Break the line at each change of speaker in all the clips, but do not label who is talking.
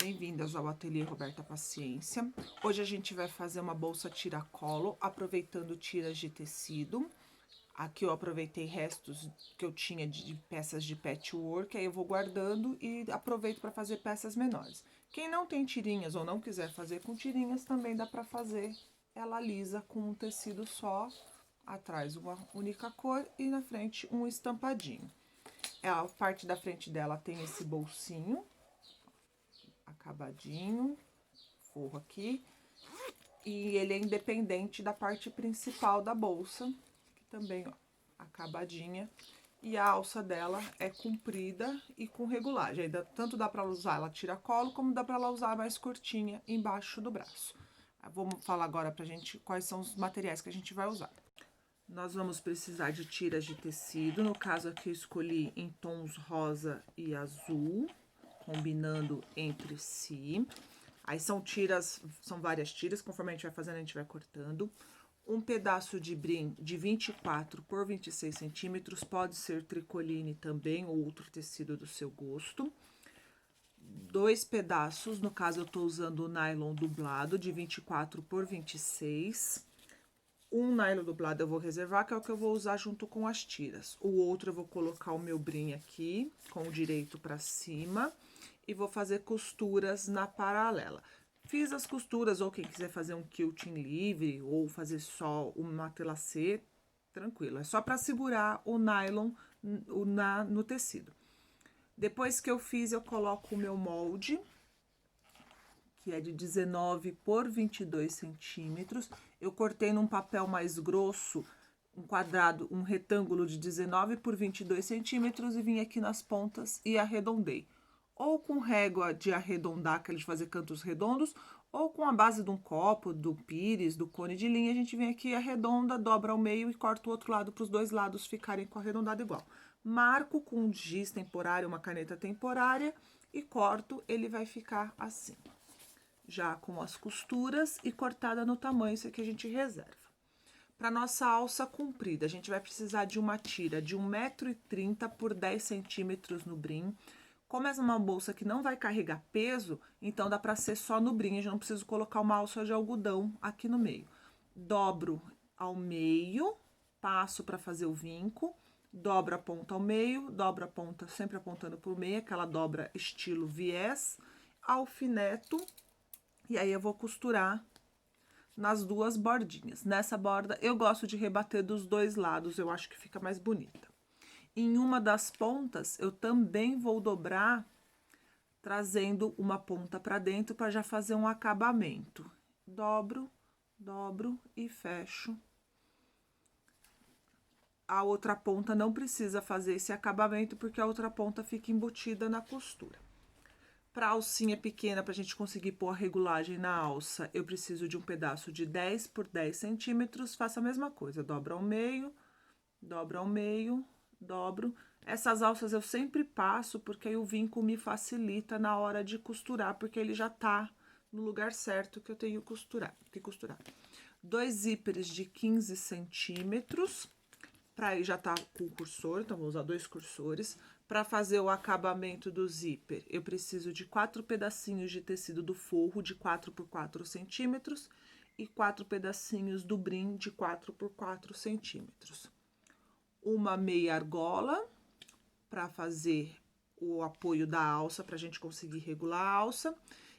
Bem-vindas ao Ateliê Roberta Paciência. Hoje a gente vai fazer uma bolsa tiracolo, aproveitando tiras de tecido. Aqui eu aproveitei restos que eu tinha de peças de patchwork, aí eu vou guardando e aproveito para fazer peças menores. Quem não tem tirinhas ou não quiser fazer com tirinhas, também dá para fazer ela lisa com um tecido só, atrás uma única cor e na frente um estampadinho. A parte da frente dela tem esse bolsinho acabadinho, forro aqui, e ele é independente da parte principal da bolsa, que também, ó, acabadinha, e a alça dela é comprida e com regulagem, ainda tanto dá para usar ela tiracolo, como dá para ela usar mais curtinha embaixo do braço. Vamos falar agora pra gente quais são os materiais que a gente vai usar. Nós vamos precisar de tiras de tecido, no caso aqui eu escolhi em tons rosa e azul, combinando entre si. Aí são várias tiras, conforme a gente vai fazendo, a gente vai cortando. Um pedaço de brim de 24 por 26 centímetros, pode ser tricoline também, ou outro tecido do seu gosto. 2 pedaços, no caso eu tô usando o nylon dublado de 24 por 26. Um nylon dublado eu vou reservar, que é o que eu vou usar junto com as tiras. O outro eu vou colocar o meu brim aqui, com o direito pra cima, e vou fazer costuras na paralela. Fiz as costuras, ou quem quiser fazer um quilting livre, ou fazer só um matelacê, tranquilo. É só pra segurar o nylon no tecido. Depois que eu fiz, eu coloco o meu molde, que é de 19 por 22 centímetros. Eu cortei num papel mais grosso, um quadrado, um retângulo de 19 por 22 centímetros e vim aqui nas pontas e arredondei. Ou com régua de arredondar, aquela de fazer cantos redondos, ou com a base de um copo, do pires, do cone de linha, a gente vem aqui, arredonda, dobra ao meio e corta o outro lado para os dois lados ficarem com arredondado igual. Marco com um giz temporário, uma caneta temporária e corto, ele vai ficar assim. Já com as costuras e cortada no tamanho, isso aqui a gente reserva. Para nossa alça comprida, a gente vai precisar de uma tira de 1,30 m por 10 centímetros no brim. Como essa é uma bolsa que não vai carregar peso, então dá para ser só no brim, eu já não preciso colocar uma alça de algodão aqui no meio. Dobro ao meio, passo para fazer o vinco, dobro a ponta ao meio, dobro a ponta sempre apontando para o meio, aquela dobra estilo viés, alfineto. E aí eu vou costurar nas duas bordinhas. Nessa borda eu gosto de rebater dos dois lados, eu acho que fica mais bonita. Em uma das pontas eu também vou dobrar, trazendo uma ponta para dentro para já fazer um acabamento. Dobro, dobro e fecho. A outra ponta não precisa fazer esse acabamento porque a outra ponta fica embutida na costura. Para alcinha pequena, para a gente conseguir pôr a regulagem na alça, eu preciso de um pedaço de 10 por 10 centímetros. Faço a mesma coisa, dobro ao meio, dobro. Essas alças eu sempre passo, porque aí o vinco me facilita na hora de costurar, porque ele já tá no lugar certo que eu tenho que costurar. 2 zíperes de 15 centímetros. Para aí já tá com o cursor, então vou usar 2 cursores. Para fazer o acabamento do zíper, eu preciso de 4 pedacinhos de tecido do forro de 4 por 4 centímetros e 4 pedacinhos do brim de 4 por 4 centímetros. Uma meia argola para fazer o apoio da alça, para a gente conseguir regular a alça.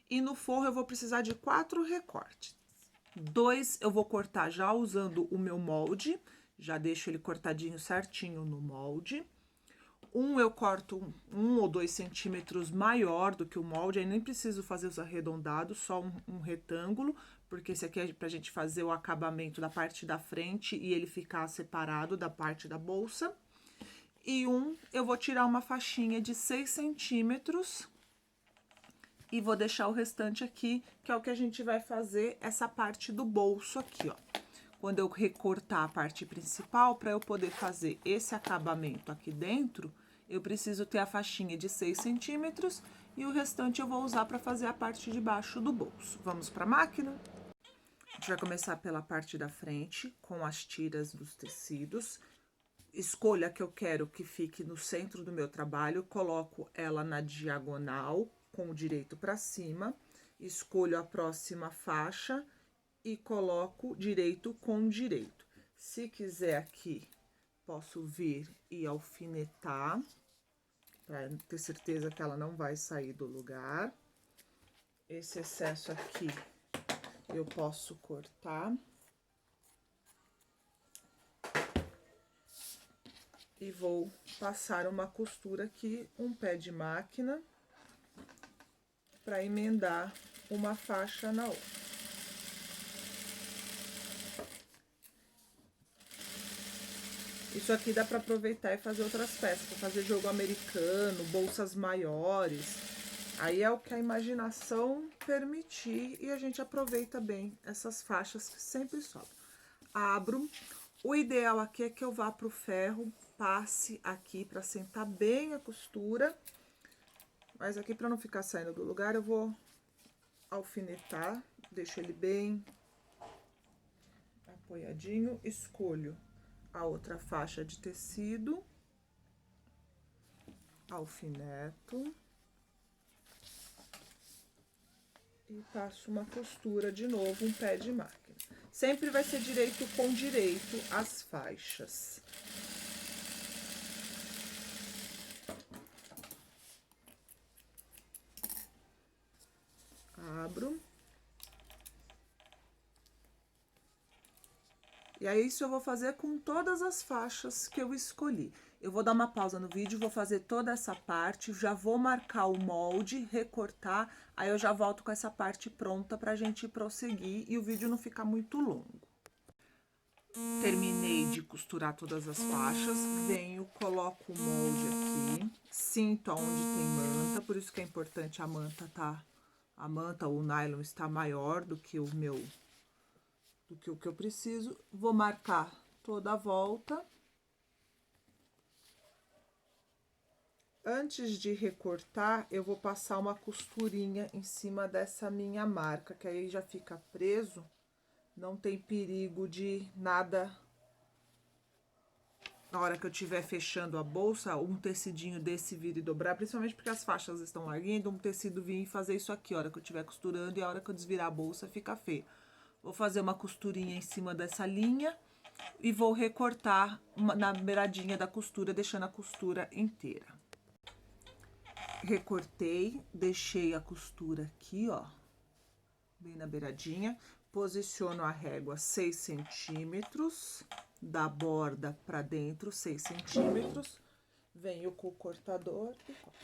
E no forro eu vou precisar de 4 recortes. 2 eu vou cortar já usando o meu molde, já deixo ele cortadinho certinho no molde. Eu corto 1 ou 2 centímetros maior do que o molde, aí nem preciso fazer os arredondados, só um retângulo, porque esse aqui é pra gente fazer o acabamento da parte da frente e ele ficar separado da parte da bolsa. E eu vou tirar uma faixinha de 6 centímetros e vou deixar o restante aqui, que é o que a gente vai fazer essa parte do bolso aqui, ó. Quando eu recortar a parte principal, para eu poder fazer esse acabamento aqui dentro, eu preciso ter a faixinha de 6 centímetros e o restante eu vou usar para fazer a parte de baixo do bolso. Vamos para a máquina? A gente vai começar pela parte da frente, com as tiras dos tecidos. Escolha a que eu quero que fique no centro do meu trabalho, coloco ela na diagonal, com o direito para cima, escolho a próxima faixa e coloco direito com direito. Se quiser aqui, posso vir e alfinetar, para ter certeza que ela não vai sair do lugar. Esse excesso aqui eu posso cortar. E vou passar uma costura aqui, um pé de máquina, para emendar uma faixa na outra. Isso aqui dá para aproveitar e fazer outras peças, para fazer jogo americano, bolsas maiores. Aí é o que a imaginação permitir e a gente aproveita bem essas faixas que sempre sobram. Abro. O ideal aqui é que eu vá pro ferro, passe aqui para sentar bem a costura. Mas aqui, para não ficar saindo do lugar, eu vou alfinetar, deixo ele bem apoiadinho, escolho a outra faixa de tecido, alfineto e passo uma costura de novo, um pé de máquina. Sempre vai ser direito com direito as faixas. Abro. E aí, isso eu vou fazer com todas as faixas que eu escolhi. Eu vou dar uma pausa no vídeo, vou fazer toda essa parte, já vou marcar o molde, recortar, aí eu já volto com essa parte pronta pra gente prosseguir e o vídeo não ficar muito longo. Terminei de costurar todas as faixas, venho, coloco o molde aqui, cinto aonde tem manta, por isso que é importante a manta ou o nylon está maior do que o que eu preciso. Vou marcar toda a volta. Antes de recortar, eu vou passar uma costurinha em cima dessa minha marca, que aí já fica preso, não tem perigo de nada. Na hora que eu estiver fechando a bolsa, um tecidinho desse vir e dobrar, principalmente porque as faixas estão larguinhas, um tecido vir e fazer isso aqui, a hora que eu estiver costurando, e a hora que eu desvirar a bolsa fica feio. Vou fazer uma costurinha em cima dessa linha e vou recortar na beiradinha da costura, deixando a costura inteira. Recortei, deixei a costura aqui, ó, bem na beiradinha. Posiciono a régua 6 centímetros, da borda pra dentro, 6 centímetros. Venho com o cortador e corto.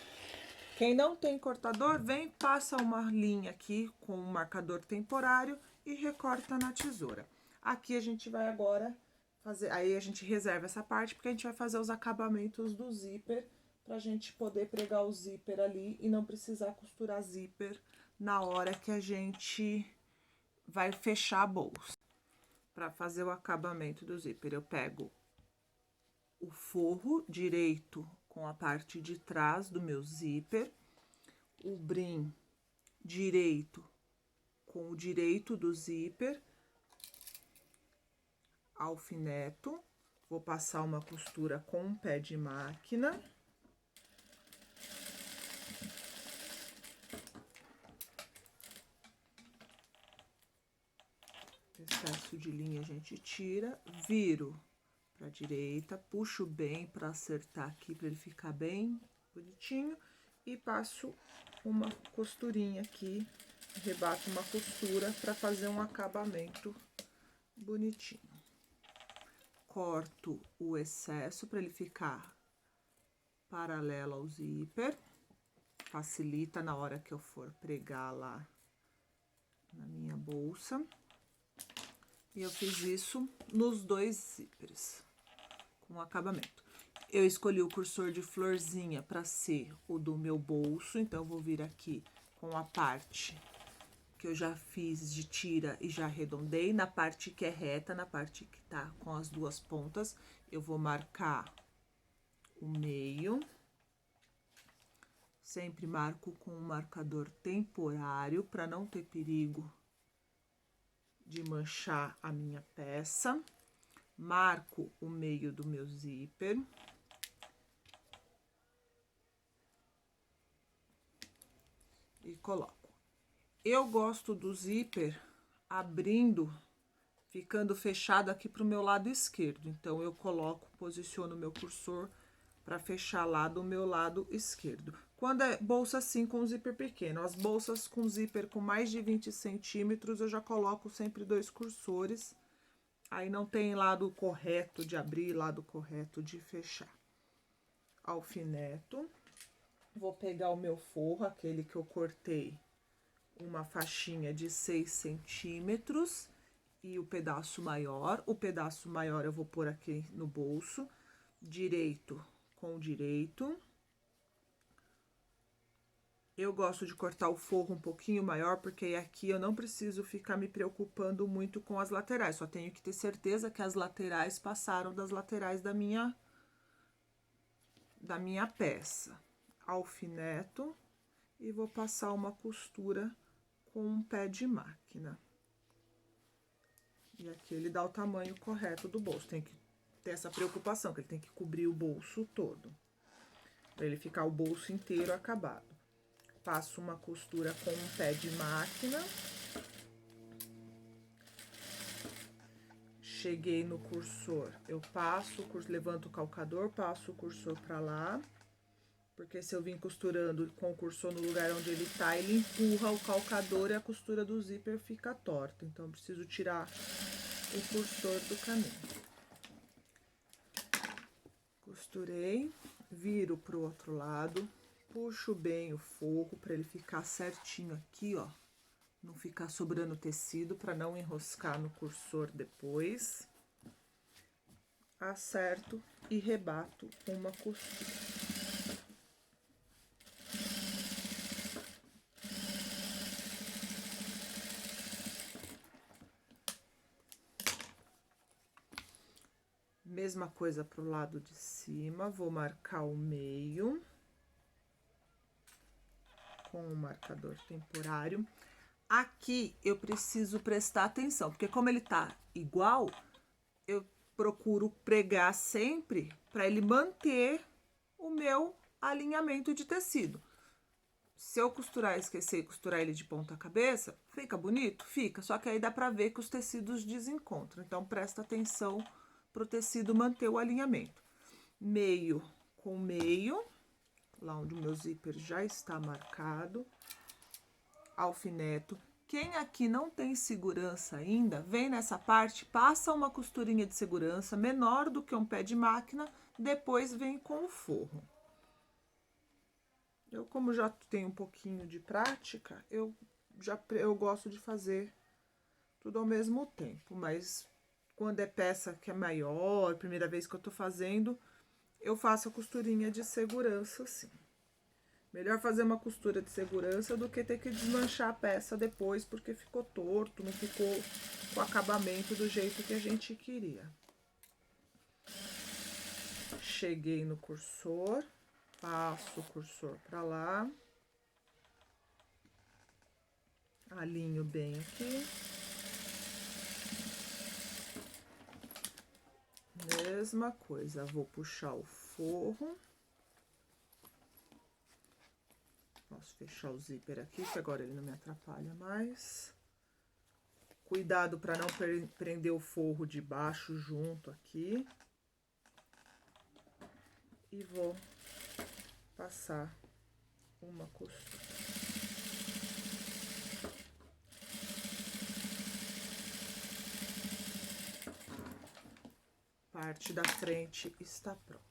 Quem não tem cortador, vem, passa uma linha aqui com um marcador temporário e recorta na tesoura. Aqui a gente vai agora fazer, aí a gente reserva essa parte, porque a gente vai fazer os acabamentos do zíper, pra gente poder pregar o zíper ali e não precisar costurar zíper na hora que a gente vai fechar a bolsa. Pra fazer o acabamento do zíper, eu pego o forro direito com a parte de trás do meu zíper, o brim direito com o direito do zíper, alfineto, vou passar uma costura com um pé de máquina. Excesso de linha a gente tira, viro pra direita, puxo bem pra acertar aqui, pra ele ficar bem bonitinho, e passo uma costurinha aqui, rebato uma costura pra fazer um acabamento bonitinho. Corto o excesso pra ele ficar paralelo ao zíper, facilita na hora que eu for pregar lá na minha bolsa. E eu fiz isso nos dois zíperes, com acabamento. Eu escolhi o cursor de florzinha para ser o do meu bolso, então eu vou vir aqui com a parte que eu já fiz de tira e já arredondei, na parte que é reta, na parte que tá com as duas pontas, eu vou marcar o meio. Sempre marco com um marcador temporário, para não ter perigo de manchar a minha peça. Marco o meio do meu zíper. e coloco. Eu gosto do zíper abrindo, ficando fechado aqui pro meu lado esquerdo. Então, eu coloco, posiciono o meu cursor para fechar lá do meu lado esquerdo. Quando é bolsa assim com zíper pequeno, as bolsas com zíper com mais de 20 centímetros, eu já coloco sempre 2 cursores. Aí não tem lado correto de abrir, lado correto de fechar. Alfineto. Vou pegar o meu forro, aquele que eu cortei uma faixinha de 6 centímetros e o pedaço maior. O pedaço maior eu vou pôr aqui no bolso, direito com direito. Eu gosto de cortar o forro um pouquinho maior, porque aqui eu não preciso ficar me preocupando muito com as laterais. Só tenho que ter certeza que as laterais passaram das laterais da minha peça. Alfineto e vou passar uma costura com um pé de máquina. E aqui ele dá o tamanho correto do bolso. Tem que ter essa preocupação, que ele tem que cobrir o bolso todo, para ele ficar o bolso inteiro acabado. Passo uma costura com um pé de máquina. Cheguei no cursor, eu passo, levanto o calcador, passo o cursor para lá, porque se eu vim costurando com o cursor no lugar onde ele tá, ele empurra o calcador e a costura do zíper fica torta. Então, eu preciso tirar o cursor do caminho. Costurei, viro pro outro lado, puxo bem o forro para ele ficar certinho aqui, ó. Não ficar sobrando tecido para não enroscar no cursor depois. Acerto e rebato uma costura. Mesma coisa pro lado de cima, vou marcar o meio com o marcador temporário. Aqui eu preciso prestar atenção, porque como ele tá igual, eu procuro pregar sempre para ele manter o meu alinhamento de tecido. Se eu costurar e esquecer de costurar ele de ponta cabeça, fica bonito? Fica, só que aí dá pra ver que os tecidos desencontram. Então, presta atenção pro tecido manter o alinhamento. Meio com meio, lá onde o meu zíper já está marcado. Alfineto. Quem aqui não tem segurança ainda, vem nessa parte, passa uma costurinha de segurança menor do que um pé de máquina, depois vem com o forro. Eu, como já tenho um pouquinho de prática, eu gosto de fazer tudo ao mesmo tempo, mas quando é peça que é maior, primeira vez que eu tô fazendo, eu faço a costurinha de segurança, sim. Melhor fazer uma costura de segurança do que ter que desmanchar a peça depois, porque ficou torto, não ficou com o acabamento do jeito que a gente queria. Cheguei no cursor, passo o cursor para lá, alinho bem aqui. Mesma coisa, vou puxar o forro. Posso fechar o zíper aqui, que agora ele não me atrapalha mais. Cuidado para não prender o forro de baixo junto aqui. E vou passar uma costura. Parte da frente está pronta.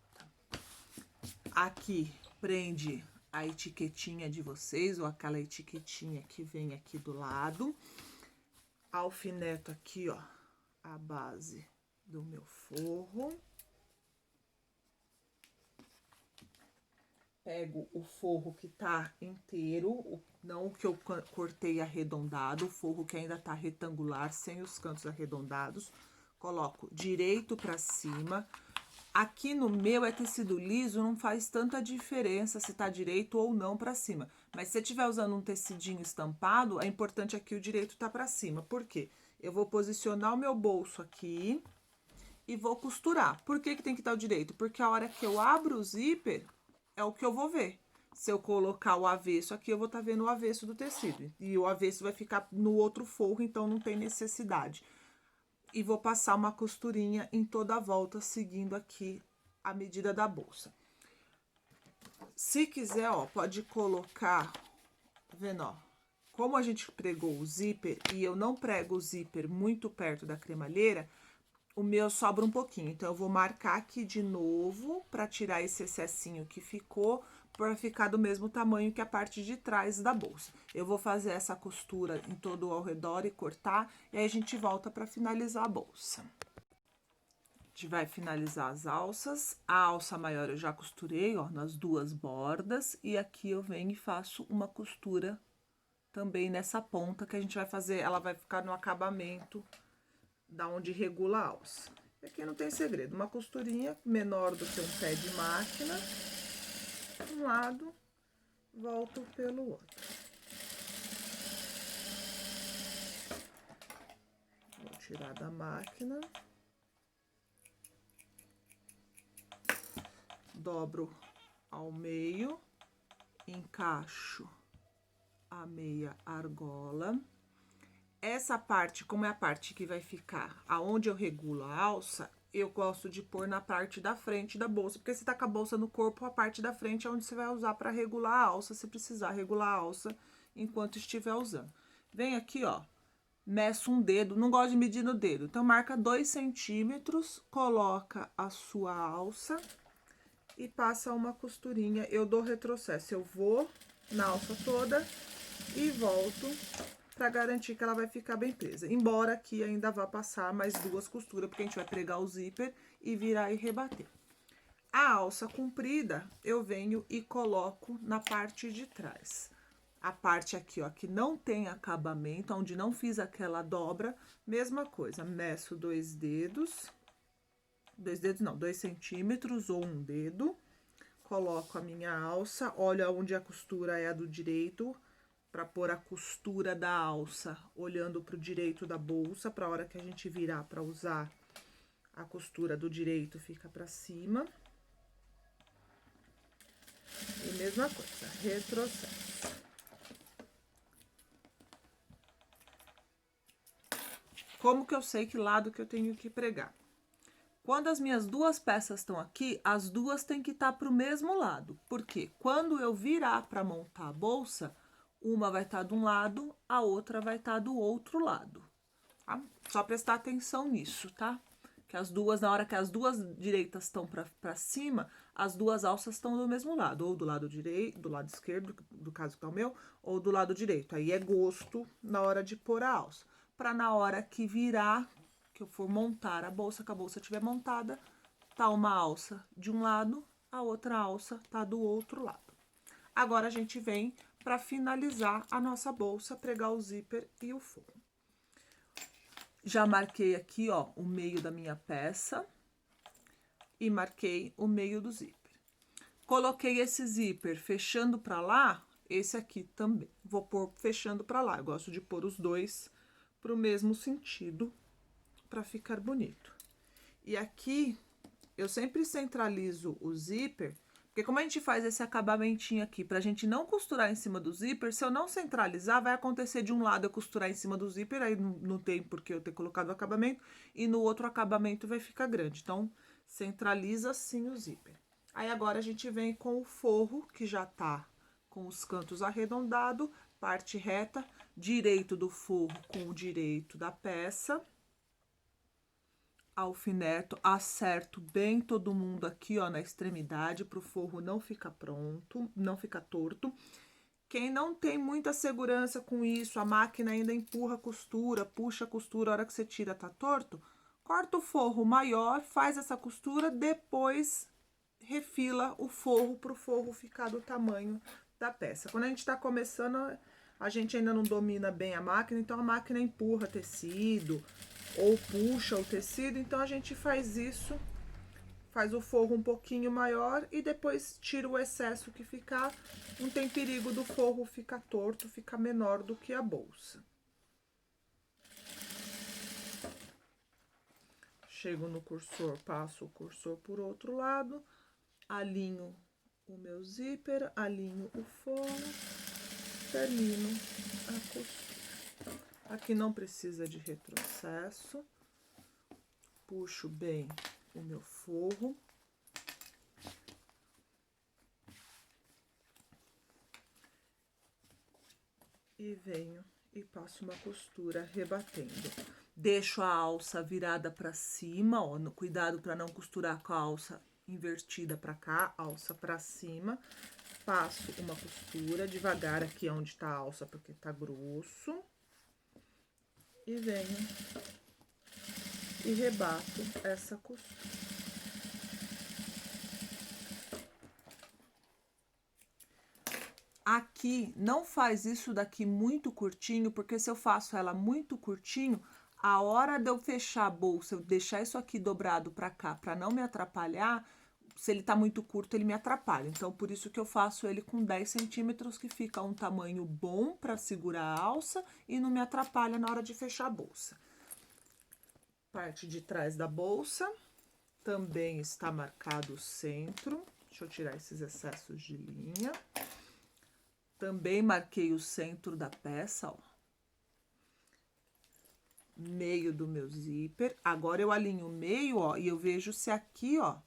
Aqui prende a etiquetinha de vocês, ou aquela etiquetinha que vem aqui do lado. Alfineto aqui, ó, a base do meu forro. Pego o forro que tá inteiro, não o que eu cortei arredondado, o forro que ainda tá retangular, sem os cantos arredondados. Coloco direito pra cima. Aqui no meu é tecido liso, não faz tanta diferença se tá direito ou não pra cima. Mas se você estiver usando um tecidinho estampado, é importante aqui o direito tá pra cima. Por quê? Eu vou posicionar o meu bolso aqui e vou costurar. Por que que tem que estar o direito? Porque a hora que eu abro o zíper, é o que eu vou ver. Se eu colocar o avesso aqui, eu vou estar vendo o avesso do tecido. E o avesso vai ficar no outro forro, então não tem necessidade. E vou passar uma costurinha em toda a volta, seguindo aqui a medida da bolsa. Se quiser, ó, pode colocar, tá vendo, ó? Como a gente pregou o zíper e eu não prego o zíper muito perto da cremalheira, o meu sobra um pouquinho. Então, eu vou marcar aqui de novo para tirar esse excessinho que ficou, para ficar do mesmo tamanho que a parte de trás da bolsa. Eu vou fazer essa costura em todo ao redor e cortar, e aí a gente volta para finalizar a bolsa. A gente vai finalizar as alças. A alça maior eu já costurei, ó, nas duas bordas, e aqui eu venho e faço uma costura também nessa ponta que a gente vai fazer, ela vai ficar no acabamento da onde regula a alça. E aqui não tem segredo, uma costurinha menor do que um pé de máquina, um lado, volto pelo outro. Vou tirar da máquina. Dobro ao meio, encaixo a meia argola. Essa parte, como é a parte que vai ficar aonde eu regulo a alça, eu gosto de pôr na parte da frente da bolsa, porque se tá com a bolsa no corpo, a parte da frente é onde você vai usar para regular a alça, se precisar regular a alça enquanto estiver usando. Vem aqui, ó, meço um dedo, não gosto de medir no dedo, então marca 2 centímetros, coloca a sua alça e passa uma costurinha. Eu dou retrocesso, eu vou na alça toda e volto para garantir que ela vai ficar bem presa. Embora aqui ainda vá passar mais 2 costuras, porque a gente vai pregar o zíper e virar e rebater. A alça comprida, eu venho e coloco na parte de trás. A parte aqui, ó, que não tem acabamento, onde não fiz aquela dobra, mesma coisa, meço 2 dedos, 2 centímetros ou um dedo, coloco a minha alça, olho onde a costura é a do direito, para pôr a costura da alça olhando para o direito da bolsa, para a hora que a gente virar para usar, a costura do direito fica para cima. E mesma coisa, retrocesso. Como que eu sei que lado que eu tenho que pregar? Quando as minhas 2 peças estão aqui, as 2 têm que estar para o mesmo lado. Porque quando eu virar para montar a bolsa, uma vai estar de um lado, a outra vai estar do outro lado. Tá? Só prestar atenção nisso, tá? Que as 2, na hora que as 2 direitas estão para cima, as 2 alças estão do mesmo lado. Ou do lado direito, do lado esquerdo, do caso que é o meu, ou do lado direito. Aí é gosto na hora de pôr a alça. Para na hora que virar, que eu for montar a bolsa, que a bolsa estiver montada, tá uma alça de um lado, a outra alça tá do outro lado. Agora, a gente vem para finalizar a nossa bolsa, pregar o zíper e o forro. Já marquei aqui, ó, o meio da minha peça e marquei o meio do zíper. Coloquei esse zíper fechando para lá, esse aqui também. Vou pôr fechando para lá. Eu gosto de pôr os dois pro mesmo sentido, para ficar bonito. E aqui, eu sempre centralizo o zíper, porque como a gente faz esse acabamentinho aqui, pra gente não costurar em cima do zíper, se eu não centralizar, vai acontecer de um lado eu costurar em cima do zíper, aí não tem por que eu ter colocado o acabamento, e no outro acabamento vai ficar grande. Então, centraliza sim o zíper. Aí, agora, a gente vem com o forro, que já tá com os cantos arredondados, parte reta, direito do forro com o direito da peça. Alfineto, acerto bem todo mundo aqui, ó, na extremidade, pro forro não ficar pronto, não ficar torto. Quem não tem muita segurança com isso, a máquina ainda empurra a costura, puxa a costura, a hora que você tira tá torto, corta o forro maior, faz essa costura, depois refila o forro pro forro ficar do tamanho da peça. Quando a gente tá começando, a gente ainda não domina bem a máquina, então a máquina empurra tecido ou puxa o tecido, então a gente faz isso, faz o forro um pouquinho maior e depois tira o excesso que ficar. Não tem perigo do forro ficar torto, ficar menor do que a bolsa. Chego no cursor, passo o cursor por outro lado, alinho o meu zíper, alinho o forro, termino a costura. Aqui não precisa de retrocesso. Puxo bem o meu forro. E venho e passo uma costura rebatendo. Deixo a alça virada para cima, ó, cuidado para não costurar com a alça invertida para cá, alça para cima. Passo uma costura devagar aqui onde tá a alça, porque tá grosso. E venho e rebato essa costura. Aqui, não faz isso daqui muito curtinho, porque se eu faço ela muito curtinho, a hora de eu fechar a bolsa, eu deixar isso aqui dobrado pra cá, pra não me atrapalhar, se ele tá muito curto, ele me atrapalha. Então, por isso que eu faço ele com 10 centímetros, que fica um tamanho bom pra segurar a alça e não me atrapalha na hora de fechar a bolsa. Parte de trás da bolsa, também está marcado o centro. Deixa eu tirar esses excessos de linha. Também marquei o centro da peça, ó. Meio do meu zíper. Agora eu alinho o meio, ó, e eu vejo se aqui, ó,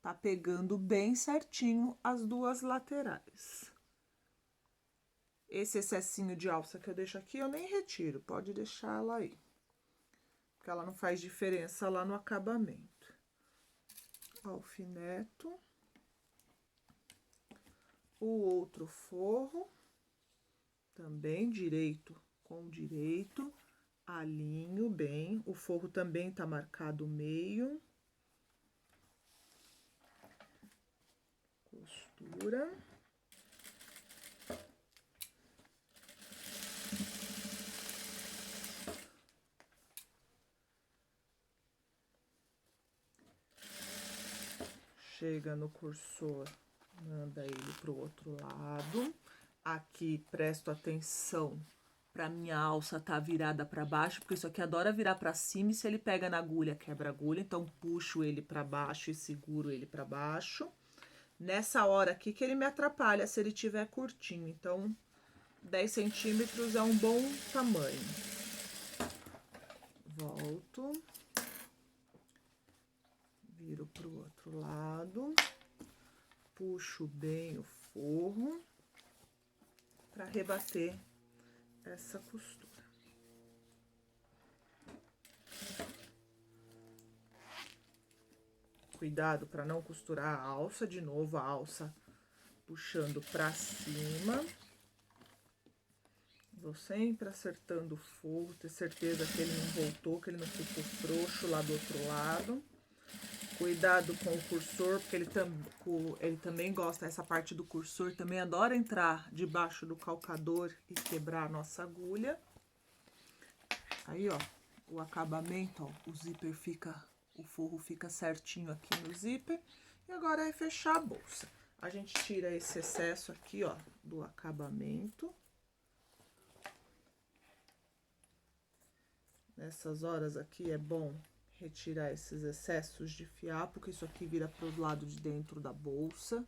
tá pegando bem certinho as duas laterais. Esse excessinho de alça que eu deixo aqui, eu nem retiro, pode deixar ela aí. Porque ela não faz diferença lá no acabamento. Alfineto. O outro forro. Também direito com direito, alinho bem, o forro também tá marcado meio, costura, chega no cursor, manda ele pro outro lado. Aqui, presto atenção pra minha alça tá virada pra baixo, porque isso aqui adora virar pra cima e se ele pega na agulha, quebra a agulha. Então, puxo ele pra baixo e seguro ele pra baixo. Nessa hora aqui que ele me atrapalha se ele tiver curtinho. Então, 10 centímetros é um bom tamanho. Volto. Viro pro outro lado. Puxo bem o forro para rebater essa costura. Cuidado para não costurar a alça, de novo a alça puxando para cima. Vou sempre acertando o forro, ter certeza que ele não voltou, que ele não ficou frouxo lá do outro lado. Cuidado com o cursor, porque ele também gosta, essa parte do cursor também adora entrar debaixo do calcador e quebrar a nossa agulha. Aí, ó, o acabamento, ó, o zíper fica, o forro fica certinho aqui no zíper. E agora é fechar a bolsa. A gente tira esse excesso aqui, ó, do acabamento. Nessas horas aqui é bom retirar esses excessos de fiapo, porque isso aqui vira pro lado de dentro da bolsa.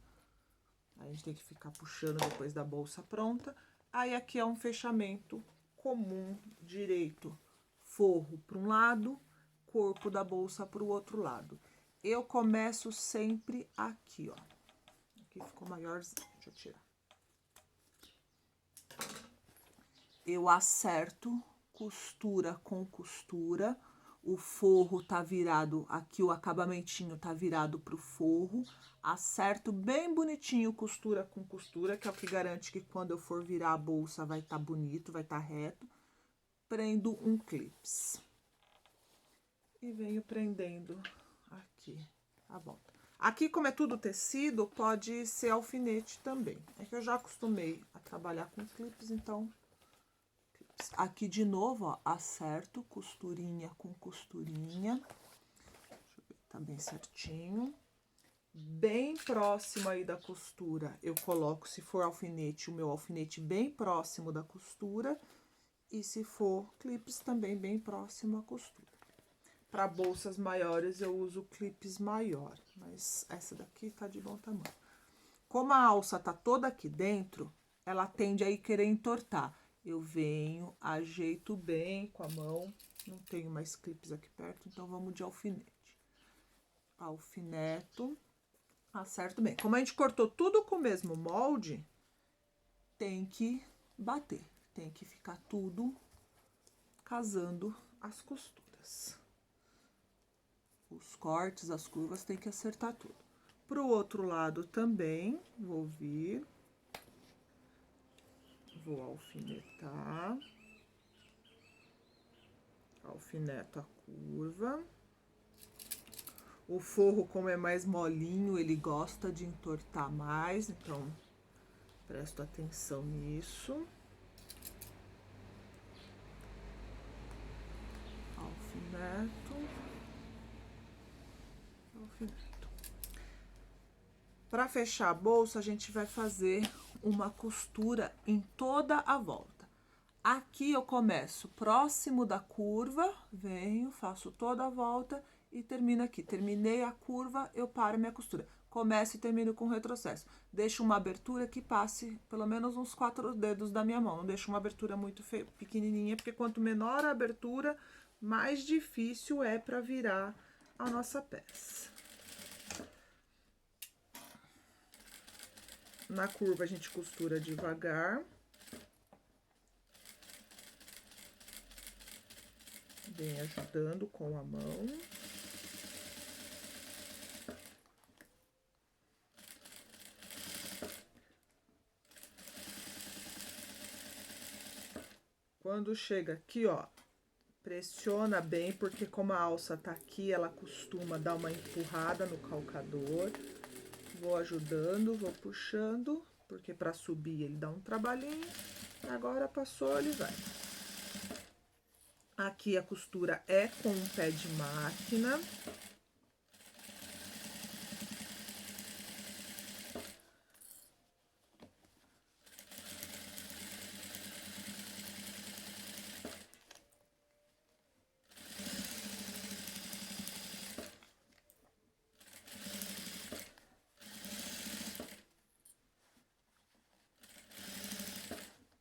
A gente tem que ficar puxando depois da bolsa pronta. Aí aqui é um fechamento comum, direito, forro para um lado, corpo da bolsa para o outro lado. Eu começo sempre aqui, ó. Aqui ficou maiorzinho, deixa eu tirar. Eu acerto costura com costura, o forro tá virado, aqui o acabamentinho tá virado pro forro, acerto bem bonitinho costura com costura, que é o que garante que quando eu for virar a bolsa vai tá bonito, vai tá reto. Prendo um clips. E venho prendendo aqui a volta. Aqui, como é tudo tecido, pode ser alfinete também. É que eu já acostumei a trabalhar com clips, então... Aqui de novo, ó, acerto costurinha com costurinha. Deixa eu ver, tá bem certinho. Bem próximo aí da costura, eu coloco, se for alfinete, o meu alfinete bem próximo da costura. E se for clips, também bem próximo à costura. Para bolsas maiores, eu uso clips maior, mas essa daqui tá de bom tamanho. Como a alça tá toda aqui dentro, ela tende a ir querer entortar. Eu venho, ajeito bem com a mão. Não tenho mais clipes aqui perto, então vamos de alfinete. Alfineto, acerto bem. Como a gente cortou tudo com o mesmo molde, tem que bater. Tem que ficar tudo casando as costuras. Os cortes, as curvas, tem que acertar tudo. Pro outro lado também, vou vir. Vou alfinetar. Alfineto a curva. O forro, como é mais molinho, ele gosta de entortar mais, então presto atenção nisso. Alfineto. Alfineto. Para fechar a bolsa, a gente vai fazer uma costura em toda a volta. Aqui eu começo próximo da curva, venho, faço toda a volta e termino aqui. Terminei a curva, eu paro minha costura. Começo e termino com retrocesso. Deixo uma abertura que passe pelo menos uns 4 dedos da minha mão. Não deixo uma abertura muito pequenininha, porque quanto menor a abertura, mais difícil é para virar a nossa peça. Na curva a gente costura devagar. Vem ajudando com a mão. Quando chega aqui, ó, pressiona bem, porque como a alça tá aqui, ela costuma dar uma empurrada no calcador. Vou ajudando, vou puxando, porque para subir ele dá um trabalhinho. Agora passou, ele vai. Aqui a costura é com um pé de máquina.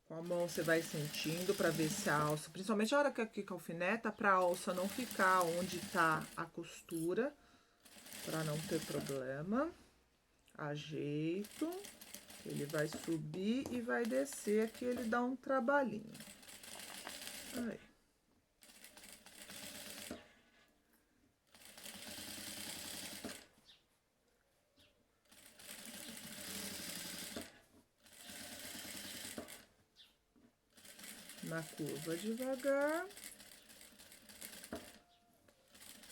Com a mão você vai sentindo para ver se a alça, principalmente a hora que aqui alfineta, para a alça não ficar onde tá a costura, para não ter problema. Ajeito, ele vai subir e vai descer, aqui ele dá um trabalhinho. Aí. Na curva devagar.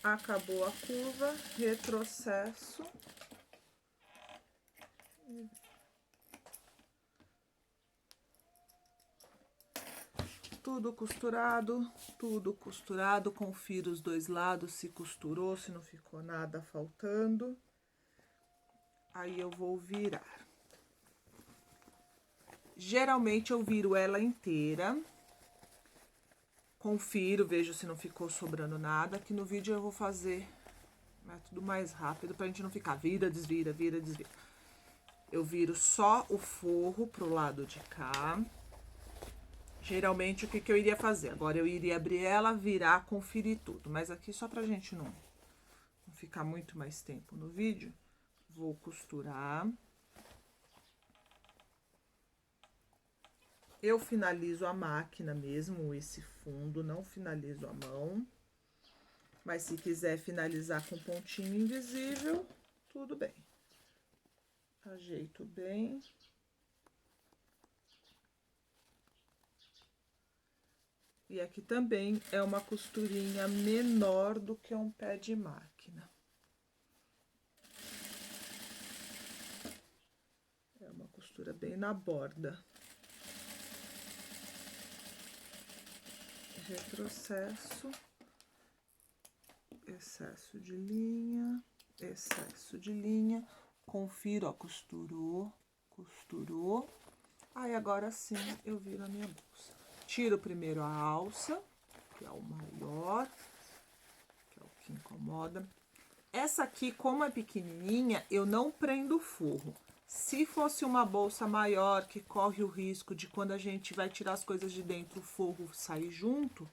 Acabou a curva, retrocesso. Tudo costurado, confiro os dois lados, se costurou, se não ficou nada faltando. Aí eu vou virar. Geralmente eu viro ela inteira. Confiro, vejo se não ficou sobrando nada. Aqui no vídeo eu vou fazer método mais rápido pra gente não ficar vira, desvira, vira, desvira. Eu viro só o forro pro lado de cá. Geralmente, o que eu iria fazer? Agora, eu iria abrir ela, virar, conferir tudo. Mas aqui, só pra gente não ficar muito mais tempo no vídeo, vou costurar. Eu finalizo a máquina mesmo, esse fundo, não finalizo a mão. Mas se quiser finalizar com pontinho invisível, tudo bem. Ajeito bem. E aqui também é uma costurinha menor do que um pé de máquina. É uma costura bem na borda. Retrocesso. Excesso de linha. Excesso de linha. Confiro, ó, costurou. Costurou. Aí, agora sim, eu viro a minha bolsa. Tiro primeiro a alça, que é o maior, que é o que incomoda. Essa aqui, como é pequenininha, eu não prendo o forro. Se fosse uma bolsa maior, que corre o risco de quando a gente vai tirar as coisas de dentro, o forro sair junto,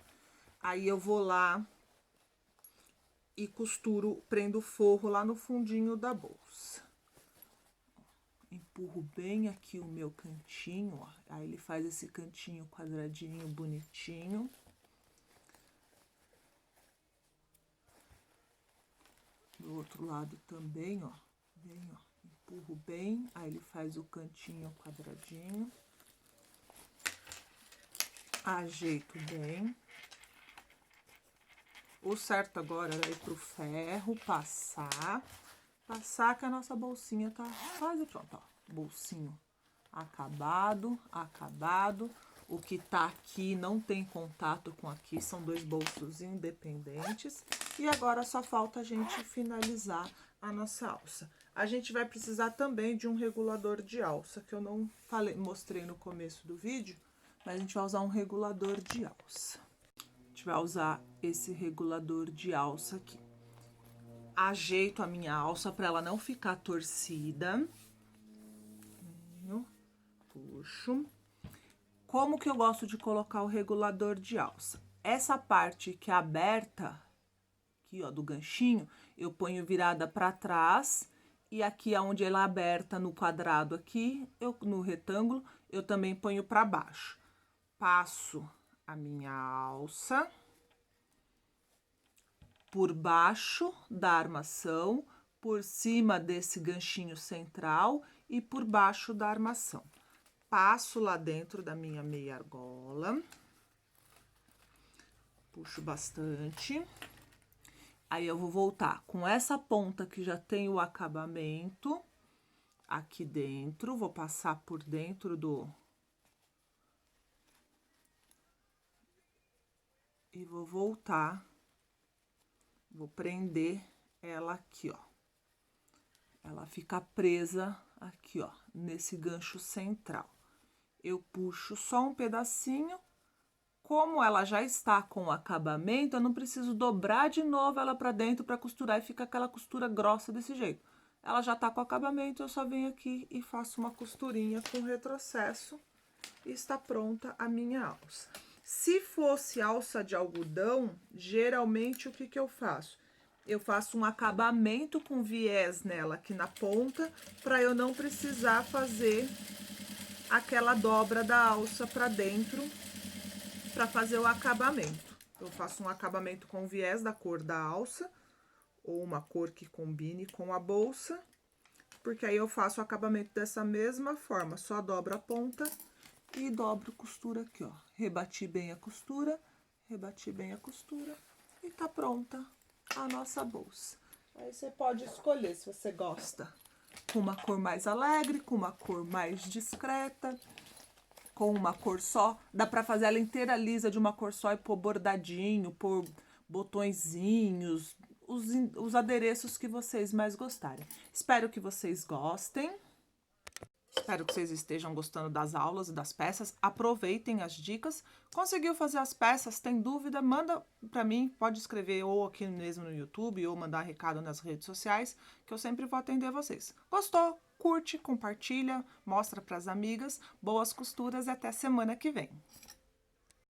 aí eu vou lá e costuro, prendo o forro lá no fundinho da bolsa. Empurro bem aqui o meu cantinho, ó. Aí ele faz esse cantinho quadradinho, bonitinho. Do outro lado também, ó. Bem, ó. Empurro bem, aí ele faz o cantinho quadradinho. Ajeito bem. O certo agora é ir pro ferro, passar que a nossa bolsinha tá quase pronta, ó. Bolsinho acabado. O que tá aqui não tem contato com aqui, são dois bolsos independentes. E agora só falta a gente finalizar a nossa alça. A gente vai precisar também de um regulador de alça, que eu não mostrei no começo do vídeo, mas a gente vai usar um regulador de alça. A gente vai usar esse regulador de alça aqui. Ajeito a minha alça para ela não ficar torcida. Puxo. Como que eu gosto de colocar o regulador de alça? Essa parte que é aberta, aqui ó, do ganchinho, eu ponho virada para trás. E aqui onde ela é aberta no quadrado aqui, no retângulo, eu também ponho para baixo. Passo a minha alça por baixo da armação, por cima desse ganchinho central e por baixo da armação. Passo lá dentro da minha meia argola, puxo bastante. Aí eu vou voltar com essa ponta que já tem o acabamento aqui dentro, vou passar por dentro e vou voltar. Vou prender ela aqui, ó. Ela fica presa aqui, ó, nesse gancho central. Eu puxo só um pedacinho. Como ela já está com o acabamento, eu não preciso dobrar de novo ela pra dentro pra costurar e fica aquela costura grossa desse jeito. Ela já tá com o acabamento, eu só venho aqui e faço uma costurinha com retrocesso e está pronta a minha alça. Se fosse alça de algodão, geralmente o que eu faço? Eu faço um acabamento com viés nela aqui na ponta, para eu não precisar fazer aquela dobra da alça para dentro, para fazer o acabamento. Eu faço um acabamento com viés da cor da alça, ou uma cor que combine com a bolsa, porque aí eu faço o acabamento dessa mesma forma, só dobro a ponta e dobro costura aqui, ó. Rebati bem a costura e tá pronta a nossa bolsa. Aí você pode escolher se você gosta com uma cor mais alegre, com uma cor mais discreta, com uma cor só. Dá pra fazer ela inteira lisa de uma cor só e pôr bordadinho, pôr botõezinhos, os adereços que vocês mais gostarem. Espero que vocês gostem. Espero que vocês estejam gostando das aulas e das peças. Aproveitem as dicas. Conseguiu fazer as peças? Tem dúvida? Manda para mim. Pode escrever ou aqui mesmo no YouTube ou mandar recado nas redes sociais, que eu sempre vou atender vocês. Gostou? Curte, compartilha, mostra para as amigas. Boas costuras e até semana que vem.